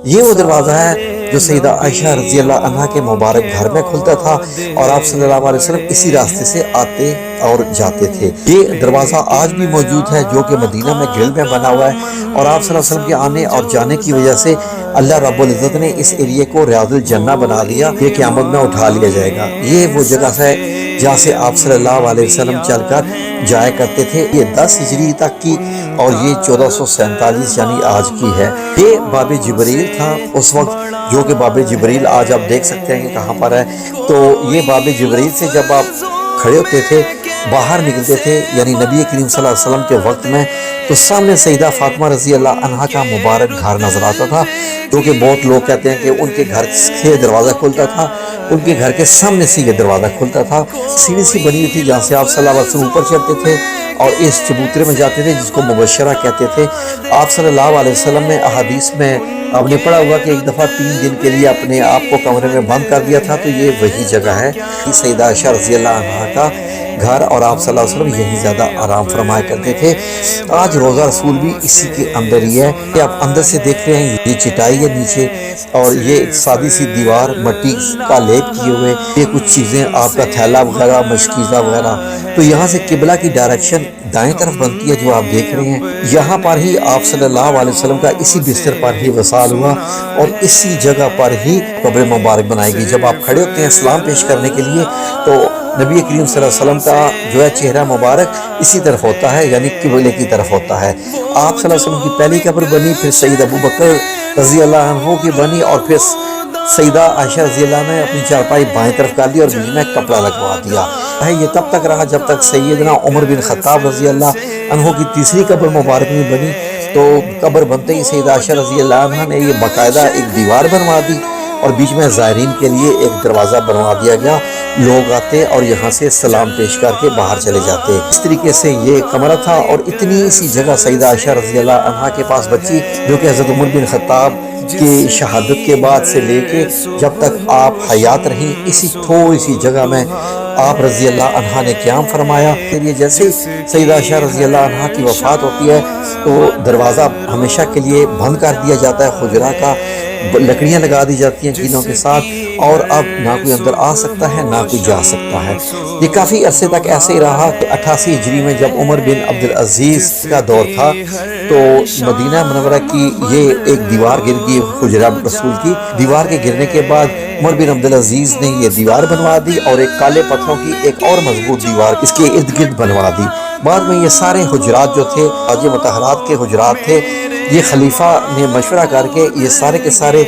یہ وہ دروازہ ہے جو سیدہ عائشہ رضی اللہ عنہ کے مبارک گھر میں کھلتا تھا اور آپ صلی اللہ علیہ وسلم اسی راستے سے آتے اور جاتے تھے۔ یہ دروازہ آج بھی موجود ہے جو کہ مدینہ میں گرل میں بنا ہوا ہے، اور آپ صلی اللہ علیہ وسلم کے آنے اور جانے کی وجہ سے اللہ رب العزت نے اس ایریے کو ریاض الجنہ بنا دیا۔ یہ قیامت میں اٹھا لیا جائے گا۔ یہ وہ جگہ ہے جہاں سے آپ صلی اللہ علیہ وسلم چل کر جایا کرتے تھے۔ یہ 10 ہجری تک کی اور یہ 1447 یعنی آج کی ہے۔ یہ باب جبریل تھا اس وقت، جو کہ باب جبریل آج آپ دیکھ سکتے ہیں کہ کہاں پر ہے۔ تو یہ باب جبریل سے جب آپ کھڑے ہوتے تھے، باہر نکلتے تھے، یعنی نبی کریم صلی اللہ علیہ وسلم کے وقت میں، تو سامنے سیدہ فاطمہ رضی اللہ عنہا کا مبارک گھر نظر آتا تھا، جو کہ بہت لوگ کہتے ہیں کہ ان کے گھر سے دروازہ کھلتا تھا، ان کے گھر کے سامنے سے یہ دروازہ کھلتا تھا۔ سیڑھی سی بنی ہوئی تھی جہاں سے آپ صلی اللہ علیہ وسلم اوپر چڑھتے تھے اور اس چبوترے میں جاتے تھے جس کو مبشرہ کہتے تھے۔ آپ صلی اللہ علیہ وسلم نے احادیث میں آپ نے پڑھا ہوگا کہ ایک دفعہ 3 دن کے لیے اپنے آپ کو کمرے میں بند کر دیا تھا، تو یہ وہی جگہ ہے سیدہ عائشہ رضی اللہ عنہا کا گھر، اور آپ صلی اللہ علیہ وسلم یہی زیادہ آرام فرمایا کرتے تھے۔ آج روضہ رسول بھی اسی کے اندر ہی ہے کہ آپ اندر سے دیکھ رہے ہیں، یہ چٹائی ہے نیچے، اور یہ سادی سی دیوار مٹی کا لیپ کیے ہوئے، یہ کچھ چیزیں آپ کا تھیلا وغیرہ مشکیزہ وغیرہ۔ تو یہاں سے قبلہ کی ڈائریکشن دائیں طرف بنتی ہے جو آپ دیکھ رہے ہیں۔ یہاں پر ہی آپ صلی اللہ علیہ وسلم کا اسی بستر پر ہی وصال ہوا اور اسی جگہ پر ہی قبر مبارک بنائی گئی۔ جب آپ کھڑے ہوتے ہیں سلام پیش کرنے کے لیے تو نبی کریم صلی اللہ علیہ وسلم کا جو ہے چہرہ مبارک اسی طرف ہوتا ہے، یعنی قبلے کی طرف ہوتا ہے۔ آپ صلی اللہ علیہ وسلم کی پہلی قبر بنی، پھر سید ابو بکر رضی اللہ عنہ کی بنی، اور پھر سیدہ عائشہ رضی اللہ عنہ نے اپنی چارپائی بائیں طرف کر لی اور بیچ میں کپڑا لگوا دیا۔ یہ تب تک رہا جب تک سیدنا عمر بن خطاب رضی اللہ عنہ کی تیسری قبر مبارک میں بنی۔ تو قبر بنتے ہی سیدہ عائشہ رضی اللہ عنہ نے یہ باقاعدہ ایک دیوار بنوا دی اور بیچ میں زائرین کے لیے ایک دروازہ بنوا دیا گیا۔ لوگ آتے اور یہاں سے سلام پیش کر کے باہر چلے جاتے۔ اس طریقے سے یہ کمرہ تھا، اور اتنی سی جگہ سیدہ عائشہ رضی اللہ عنہا کے پاس بچی، جو کہ حضرت عمر بن خطاب کی شہادت کے بعد سے لے کے جب تک آپ حیات رہیں، اسی تھوڑی سی جگہ میں آپ رضی اللہ عنہا نے قیام فرمایا۔ پھر یہ جیسے ہی سیدہ عائشہ رضی اللہ عنہا کی وفات ہوتی ہے تو دروازہ ہمیشہ کے لیے بند کر دیا جاتا ہے حجرہ کا، لکڑیاں لگا دی جاتی ہیں کینوں کے ساتھ، اور اب نہ کوئی اندر آ سکتا ہے نہ کوئی جا سکتا ہے۔ یہ کافی عرصے تک ایسے ہی رہا کہ 88 ہجری میں جب عمر بن عبدالعزیز کا دور تھا تو مدینہ منورہ کی یہ ایک دیوار گر گئی، حجرہ رسول کی دیوار کے گرنے کے بعد عمر بن عبدالعزیز نے یہ دیوار بنوا دی اور ایک کالے پتھروں کی ایک اور مضبوط دیوار اس کے ارد گرد بنوا دی۔ بعد میں یہ سارے حجرات جو تھے حاج مطہرات کے حجرات تھے، یہ خلیفہ نے مشورہ کر کے یہ سارے کے سارے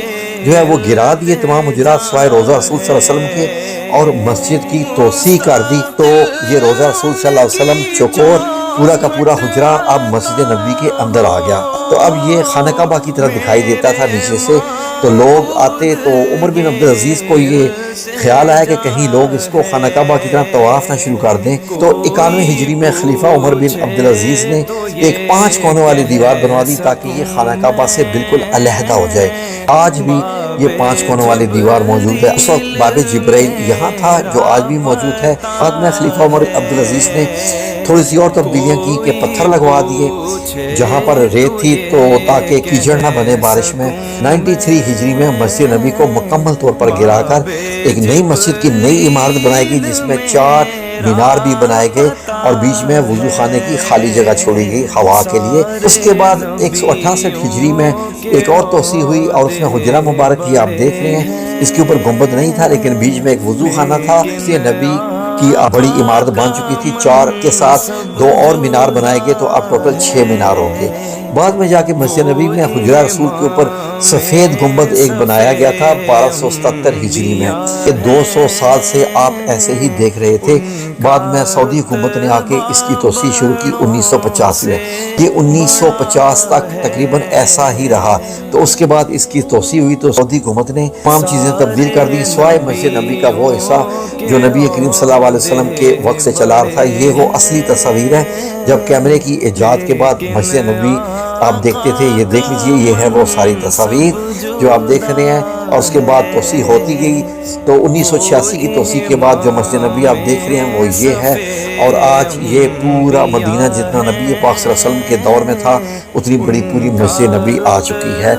جو ہے وہ گرا دیے، تمام حجرات سوائے روضہ رسول صلی اللہ علیہ وسلم کے، اور مسجد کی توسیع کر دی۔ تو یہ روضہ رسول صلی اللہ علیہ وسلم چوکور پورا کا پورا حجرہ اب مسجد نبوی کے اندر آ گیا۔ تو اب یہ خانہ کعبہ کی طرح دکھائی دیتا تھا نیچے سے، تو لوگ آتے تو عمر بن عبدالعزیز کو یہ خیال آیا کہ کہیں لوگ اس کو خانہ کعبہ کی طرح طواف نہ شروع کر دیں۔ تو 91 ہجری میں خلیفہ عمر بن عبدالعزیز نے ایک 5 کونوں والی دیوار بنوا دی تاکہ یہ خانہ کعبہ سے بالکل علیحدہ ہو جائے۔ آج بھی یہ 5 کونوں والی دیوار موجود ہے۔ اس وقت باب جبرائیل یہاں تھا جو آج بھی موجود ہے۔ بعد میں خلیفہ عمر عبدالعزیز نے تھوڑی سی اور تبدیلیاں کی کہ پتھر لگوا دیے جہاں پر ریت تھی تو تاکہ کیچڑ نہ بنے بارش میں۔ 93 ہجری میں مسجد نبی کو مکمل طور پر گرا کر ایک نئی مسجد کی نئی عمارت بنائی گئی جس میں 4 مینار بھی بنائے گئے اور بیچ میں وضو خانے کی خالی جگہ چھوڑی گئی ہوا کے لیے۔ اس کے بعد 168 ہجری میں ایک اور توسیع ہوئی اور اس میں حجرہ مبارک یہ آپ دیکھ رہے ہیں، اس کے اوپر گنبد نہیں تھا لیکن بیچ میں ایک وضو خانہ تھا۔ مسجد نبی کی بڑی عمارت بن چکی تھی، 4 کے ساتھ 2 اور مینار بنائے گئے تو اب ٹوٹل 6 مینار ہوں گے۔ بعد میں جا کے مسجد نبی میں حجرہ رسول کے اوپر سفید گنبد ایک بنایا گیا تھا 1277 ہجری میں۔ یہ 200 سال سے آپ ایسے ہی دیکھ رہے تھے۔ بعد میں سعودی حکومت نے آ کے اس کی توسیع شروع کی 1950 میں۔ یہ 1950 تک تقریباً ایسا ہی رہا، تو اس کے بعد اس کی توسیع ہوئی تو سعودی حکومت نے تمام چیزیں تبدیل کر دی سوائے مسجد نبی کا وہ حصہ جو نبی کریم صلی اللہ علیہ وسلم کے وقت سے چلا رہا تھا۔ یہ وہ اصلی تصاویر ہے جب کیمرے کی ایجاد کے بعد مسجد نبی آپ دیکھتے تھے۔ یہ دیکھ لیجئے، یہ ہے وہ ساری تصاویر جو آپ دیکھ رہے ہیں، اور اس کے بعد توسیع ہوتی گئی۔ تو 1986 کی توسیع کے بعد جو مسجد نبی آپ دیکھ رہے ہیں وہ یہ ہے، اور آج یہ پورا مدینہ جتنا نبی پاک صلی اللہ علیہ وسلم کے دور میں تھا اتنی بڑی پوری مسجد نبی آ چکی ہے۔